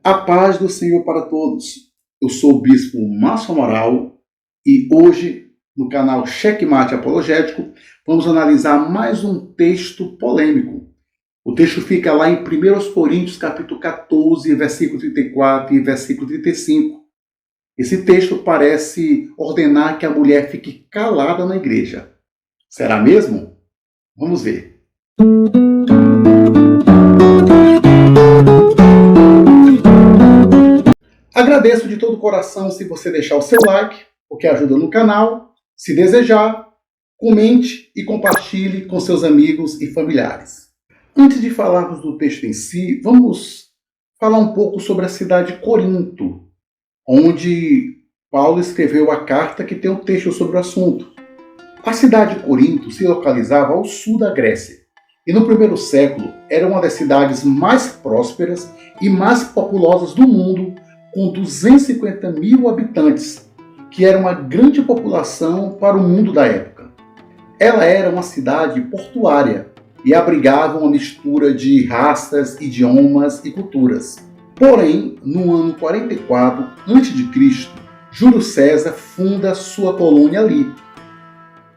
A paz do Senhor para todos. Eu sou o Bispo Márcio Amaral e hoje, no canal Checkmate Apologético, vamos analisar mais um texto polêmico. O texto fica lá em 1 Coríntios, capítulo 14, versículo 34 e versículo 35. Esse texto parece ordenar que a mulher fique calada na igreja. Será mesmo? Vamos ver. Agradeço de todo o coração se você deixar o seu like, porque ajuda no canal. Se desejar, comente e compartilhe com seus amigos e familiares. Antes de falarmos do texto em si, vamos falar um pouco sobre a cidade de Corinto, onde Paulo escreveu a carta que tem um texto sobre o assunto. A cidade de Corinto se localizava ao sul da Grécia e no primeiro século era uma das cidades mais prósperas e mais populosas do mundo, com 250 mil habitantes, que era uma grande população para o mundo da época. Ela era uma cidade portuária e abrigava uma mistura de raças, idiomas e culturas. Porém, no ano 44 a.C., Júlio César funda sua colônia ali.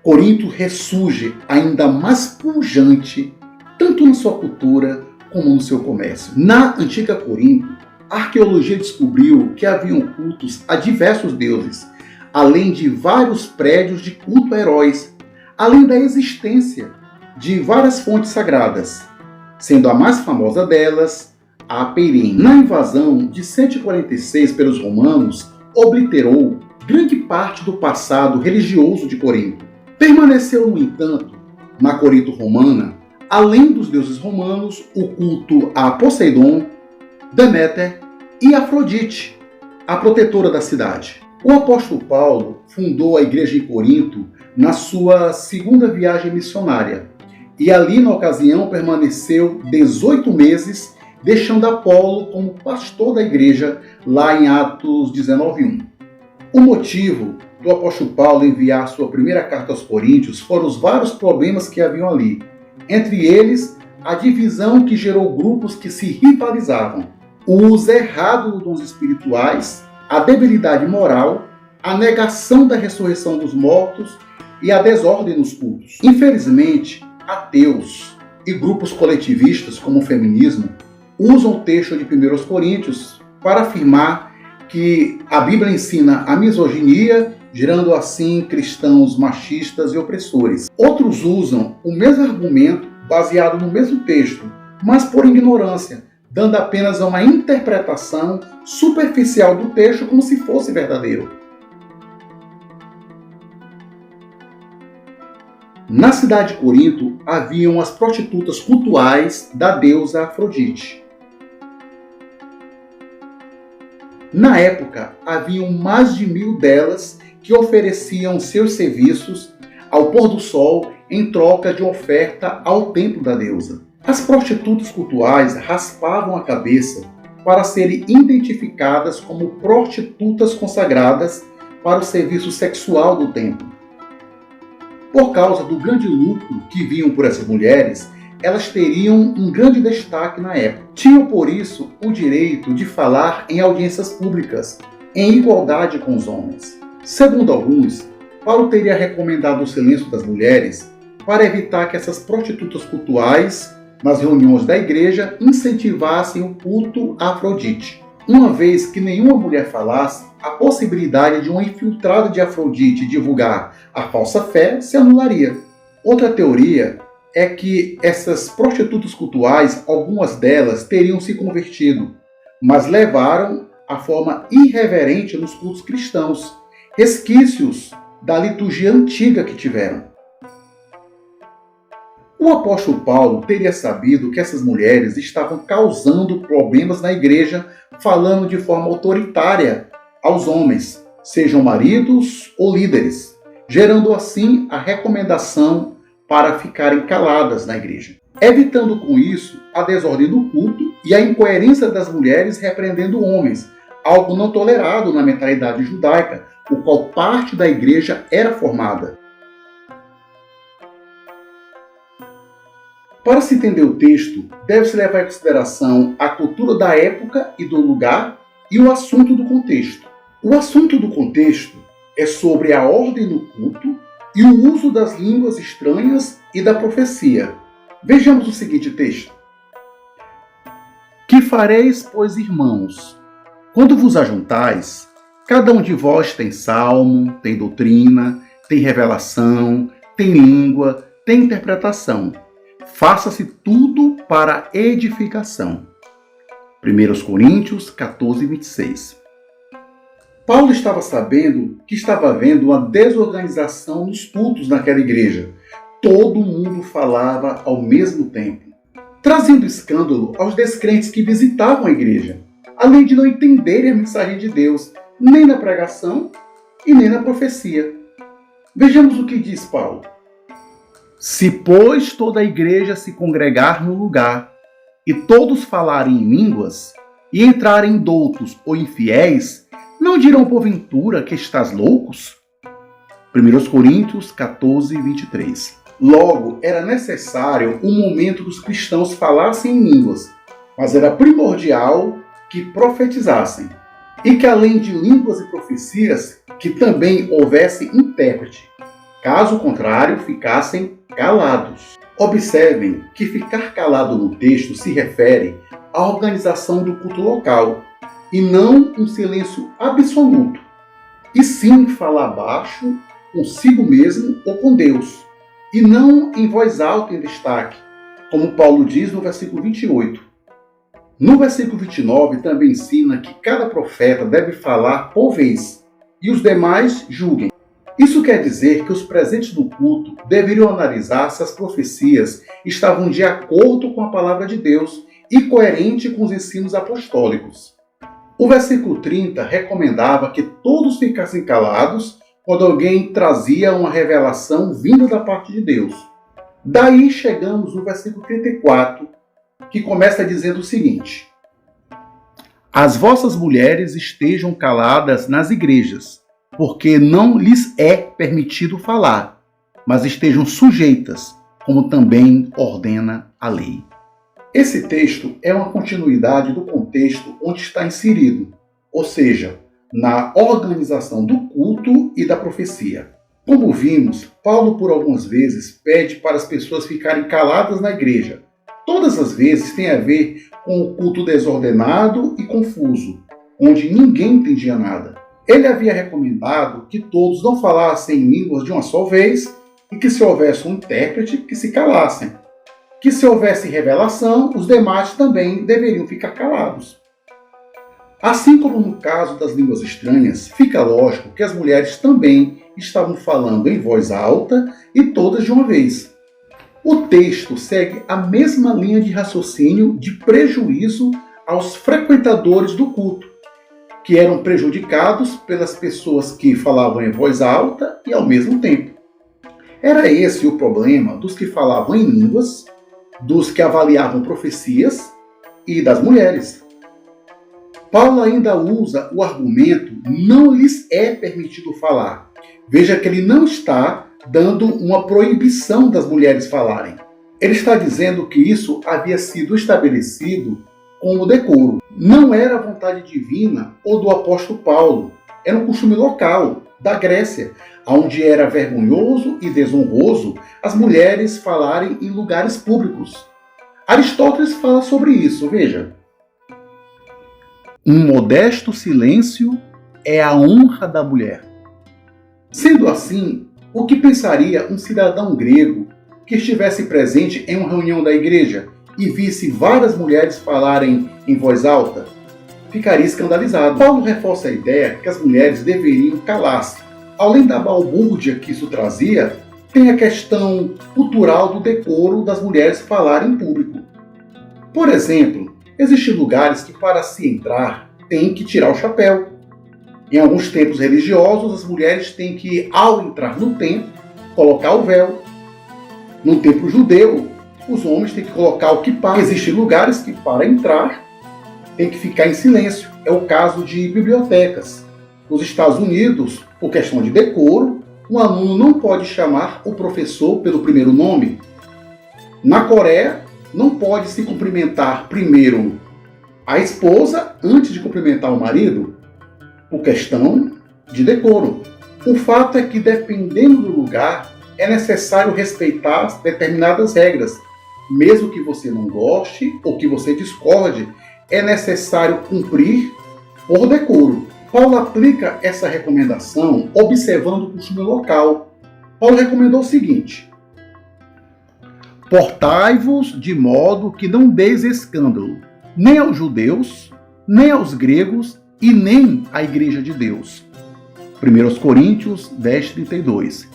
Corinto ressurge ainda mais pujante, tanto na sua cultura como no seu comércio. Na antiga Corinto, a arqueologia descobriu que haviam cultos a diversos deuses, além de vários prédios de culto a heróis, além da existência de várias fontes sagradas, sendo a mais famosa delas a Peirim. Na invasão de 146 pelos romanos, obliterou grande parte do passado religioso de Corinto. Permaneceu, no entanto, na Corinto romana, além dos deuses romanos, o culto a Poseidon, Deméter e Afrodite, a protetora da cidade. O apóstolo Paulo fundou a igreja em Corinto na sua segunda viagem missionária e ali, na ocasião, permaneceu 18 meses, deixando Apolo como pastor da igreja lá em Atos 19:1. O motivo do apóstolo Paulo enviar sua primeira carta aos Coríntios foram os vários problemas que haviam ali, entre eles a divisão que gerou grupos que se rivalizavam, o uso errado dos dons espirituais, a debilidade moral, a negação da ressurreição dos mortos e a desordem nos cultos. Infelizmente, ateus e grupos coletivistas como o feminismo usam o texto de 1 Coríntios para afirmar que a Bíblia ensina a misoginia, gerando assim cristãos machistas e opressores. Outros usam o mesmo argumento baseado no mesmo texto, mas por ignorância, dando apenas uma interpretação superficial do texto como se fosse verdadeiro. Na cidade de Corinto haviam as prostitutas cultuais da deusa Afrodite. Na época, haviam mais de 1.000 delas que ofereciam seus serviços ao pôr do sol em troca de oferta ao templo da deusa. As prostitutas cultuais raspavam a cabeça para serem identificadas como prostitutas consagradas para o serviço sexual do templo. Por causa do grande lucro que vinham por essas mulheres, elas teriam um grande destaque na época. Tinham, por isso, o direito de falar em audiências públicas, em igualdade com os homens. Segundo alguns, Paulo teria recomendado o silêncio das mulheres para evitar que essas prostitutas cultuais, nas reuniões da igreja, incentivassem o culto a Afrodite. Uma vez que nenhuma mulher falasse, a possibilidade de uma infiltrada de Afrodite divulgar a falsa fé se anularia. Outra teoria é que essas prostitutas cultuais, algumas delas teriam se convertido, mas levaram a forma irreverente nos cultos cristãos, resquícios da liturgia antiga que tiveram. O apóstolo Paulo teria sabido que essas mulheres estavam causando problemas na igreja, falando de forma autoritária aos homens, sejam maridos ou líderes, gerando assim a recomendação para ficarem caladas na igreja, evitando com isso a desordem do culto e a incoerência das mulheres repreendendo homens, algo não tolerado na mentalidade judaica, o qual parte da igreja era formada. Para se entender o texto, deve-se levar em consideração a cultura da época e do lugar e o assunto do contexto. O assunto do contexto é sobre a ordem no culto e o uso das línguas estranhas e da profecia. Vejamos o seguinte texto. Que fareis, pois, irmãos, quando vos ajuntais, cada um de vós tem salmo, tem doutrina, tem revelação, tem língua, tem interpretação. Faça-se tudo para edificação. 1 Coríntios 14, 26. Paulo estava sabendo que estava havendo uma desorganização nos cultos naquela igreja. Todo mundo falava ao mesmo tempo, trazendo escândalo aos descrentes que visitavam a igreja, além de não entenderem a mensagem de Deus, nem na pregação e nem na profecia. Vejamos o que diz Paulo. Se, pois, toda a igreja se congregar no lugar, e todos falarem em línguas, e entrarem doutos ou infiéis, não dirão porventura que estás loucos? 1 Coríntios 14, 23. Logo, era necessário um momento que os cristãos falassem em línguas, mas era primordial que profetizassem, e que além de línguas e profecias, que também houvesse intérprete. Caso contrário, ficassem calados. Observem que ficar calado no texto se refere à organização do culto local, e não um silêncio absoluto, e sim falar baixo, consigo mesmo ou com Deus, e não em voz alta em destaque, como Paulo diz no versículo 28. No versículo 29 também ensina que cada profeta deve falar por vez, e os demais julguem. Isso quer dizer que os presentes no culto deveriam analisar se as profecias estavam de acordo com a palavra de Deus e coerente com os ensinos apostólicos. O versículo 30 recomendava que todos ficassem calados quando alguém trazia uma revelação vinda da parte de Deus. Daí chegamos no versículo 34, que começa dizendo o seguinte: As vossas mulheres estejam caladas nas igrejas, porque não lhes é permitido falar, mas estejam sujeitas, como também ordena a lei. Esse texto é uma continuidade do contexto onde está inserido, ou seja, na organização do culto e da profecia. Como vimos, Paulo por algumas vezes pede para as pessoas ficarem caladas na igreja. Todas as vezes tem a ver com o culto desordenado e confuso, onde ninguém entendia nada. Ele havia recomendado que todos não falassem em línguas de uma só vez e que se houvesse um intérprete, que se calassem. Que se houvesse revelação, os demais também deveriam ficar calados. Assim como no caso das línguas estranhas, fica lógico que as mulheres também estavam falando em voz alta e todas de uma vez. O texto segue a mesma linha de raciocínio de prejuízo aos frequentadores do culto, que eram prejudicados pelas pessoas que falavam em voz alta e ao mesmo tempo. Era esse o problema dos que falavam em línguas, dos que avaliavam profecias e das mulheres. Paulo ainda usa o argumento não lhes é permitido falar. Veja que ele não está dando uma proibição das mulheres falarem. Ele está dizendo que isso havia sido estabelecido com o decoro. Não era a vontade divina ou do apóstolo Paulo. Era um costume local, da Grécia, onde era vergonhoso e desonroso as mulheres falarem em lugares públicos. Aristóteles fala sobre isso, veja. Um modesto silêncio é a honra da mulher. Sendo assim, o que pensaria um cidadão grego que estivesse presente em uma reunião da igreja e visse várias mulheres falarem em voz alta? Ficaria escandalizado. Paulo reforça a ideia que as mulheres deveriam calar-se. Além da balbúrdia que isso trazia, tem a questão cultural do decoro das mulheres falarem em público. Por exemplo, existem lugares que para se entrar tem que tirar o chapéu. Em alguns templos religiosos, as mulheres têm que, ao entrar no templo, colocar o véu. No templo judeu, os homens têm que colocar o kippá. Existem lugares que, para entrar, tem que ficar em silêncio. É o caso de bibliotecas. Nos Estados Unidos, por questão de decoro, um aluno não pode chamar o professor pelo primeiro nome. Na Coreia, não pode se cumprimentar primeiro a esposa antes de cumprimentar o marido, por questão de decoro. O fato é que, dependendo do lugar, é necessário respeitar determinadas regras. Mesmo que você não goste ou que você discorde, é necessário cumprir por decoro. Paulo aplica essa recomendação observando o costume local. Paulo recomendou o seguinte: portai-vos de modo que não deis escândalo, nem aos judeus, nem aos gregos e nem à igreja de Deus. 1 Coríntios 10:32.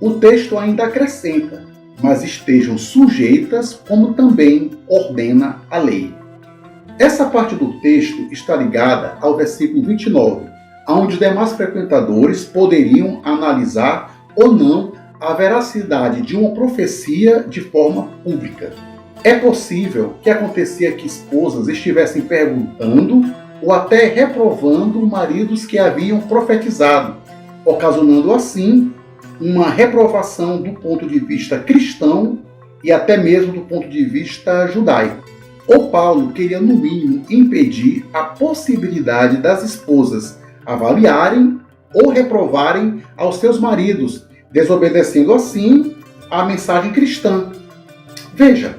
O texto ainda acrescenta: mas estejam sujeitas, como também ordena a lei. Essa parte do texto está ligada ao versículo 29, onde os demais frequentadores poderiam analisar ou não a veracidade de uma profecia de forma pública. É possível que acontecia que esposas estivessem perguntando ou até reprovando maridos que haviam profetizado, ocasionando assim uma reprovação do ponto de vista cristão e até mesmo do ponto de vista judaico. O Paulo queria, no mínimo, impedir a possibilidade das esposas avaliarem ou reprovarem aos seus maridos, desobedecendo assim a mensagem cristã. Veja,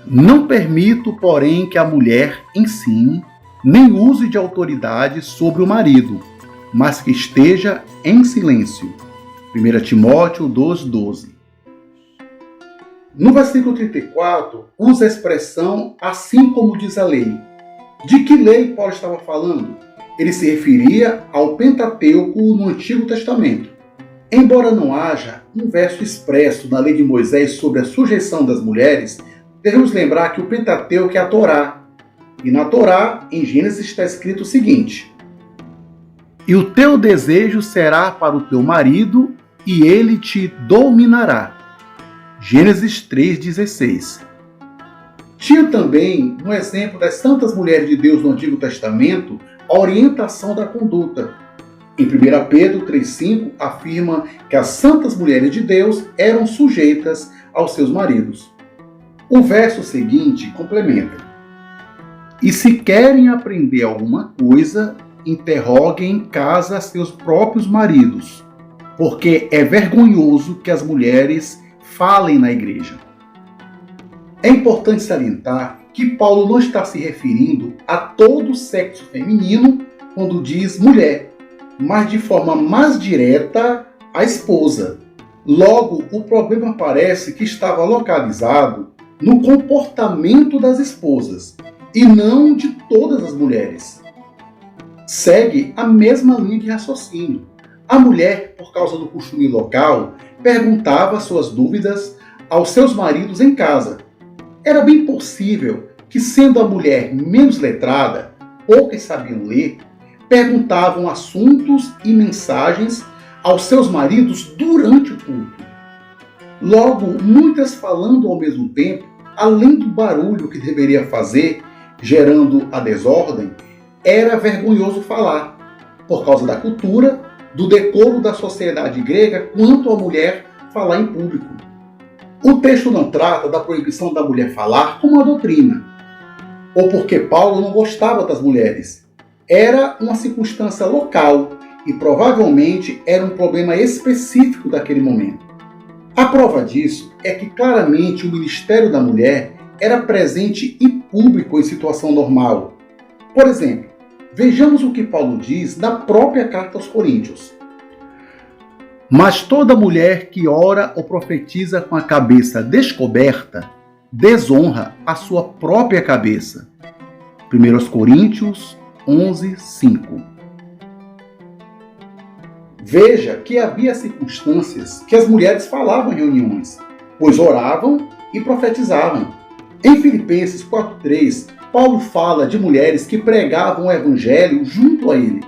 não permito, porém, que a mulher ensine nem use de autoridade sobre o marido, mas que esteja em silêncio. 1 Timóteo 2,12. No versículo 34, usa a expressão assim como diz a lei. De que lei Paulo estava falando? Ele se referia ao Pentateuco no Antigo Testamento. Embora não haja um verso expresso na lei de Moisés sobre a sujeição das mulheres, devemos lembrar que o Pentateuco é a Torá. E na Torá, em Gênesis, está escrito o seguinte: e o teu desejo será para o teu marido, e ele te dominará. Gênesis 3,16. Tinha também, no exemplo das santas mulheres de Deus no Antigo Testamento, a orientação da conduta. Em 1 Pedro 3,5 afirma que as santas mulheres de Deus eram sujeitas aos seus maridos. O verso seguinte complementa: e se querem aprender alguma coisa, interroguem em casa seus próprios maridos, porque é vergonhoso que as mulheres falem na igreja. É importante salientar que Paulo não está se referindo a todo o sexo feminino quando diz mulher, mas de forma mais direta à esposa. Logo, o problema parece que estava localizado no comportamento das esposas e não de todas as mulheres. Segue a mesma linha de raciocínio. A mulher, por causa do costume local, perguntava suas dúvidas aos seus maridos em casa. Era bem possível que, sendo a mulher menos letrada, poucas sabiam ler, perguntavam assuntos e mensagens aos seus maridos durante o culto. Logo, muitas falando ao mesmo tempo, além do barulho que deveria fazer, gerando a desordem, era vergonhoso falar, por causa da cultura, do decoro da sociedade grega quanto à mulher falar em público. O texto não trata da proibição da mulher falar como uma doutrina, ou porque Paulo não gostava das mulheres. Era uma circunstância local e provavelmente era um problema específico daquele momento. A prova disso é que claramente o ministério da mulher era presente e público em situação normal. Por exemplo, vejamos o que Paulo diz na própria carta aos Coríntios. Mas toda mulher que ora ou profetiza com a cabeça descoberta, desonra a sua própria cabeça. 1 Coríntios 11:5. Veja que havia circunstâncias que as mulheres falavam em reuniões, pois oravam e profetizavam. Em Filipenses 4:3, Paulo fala de mulheres que pregavam o evangelho junto a ele.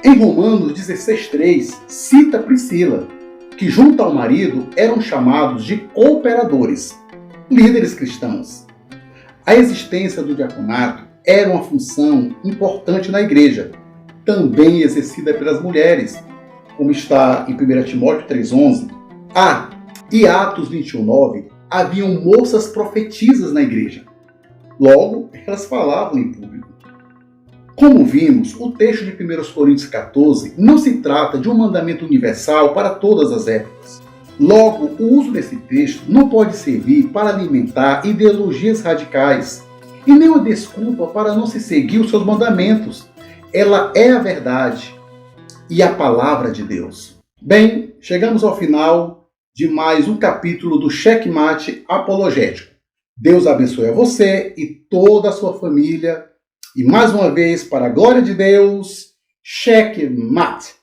Em Romanos 16:3, cita Priscila, que junto ao marido eram chamados de cooperadores, líderes cristãos. A existência do diaconato era uma função importante na igreja, também exercida pelas mulheres, como está em 1 Timóteo 3:11. E Atos 21:9, haviam moças profetisas na igreja. Logo, elas falavam em público. Como vimos, o texto de 1 Coríntios 14 não se trata de um mandamento universal para todas as épocas. Logo, o uso desse texto não pode servir para alimentar ideologias radicais e nem uma desculpa para não se seguir os seus mandamentos. Ela é a verdade e a palavra de Deus. Bem, chegamos ao final de mais um capítulo do Checkmate Apologético. Deus abençoe a você e toda a sua família. E mais uma vez, para a glória de Deus, Checkmate!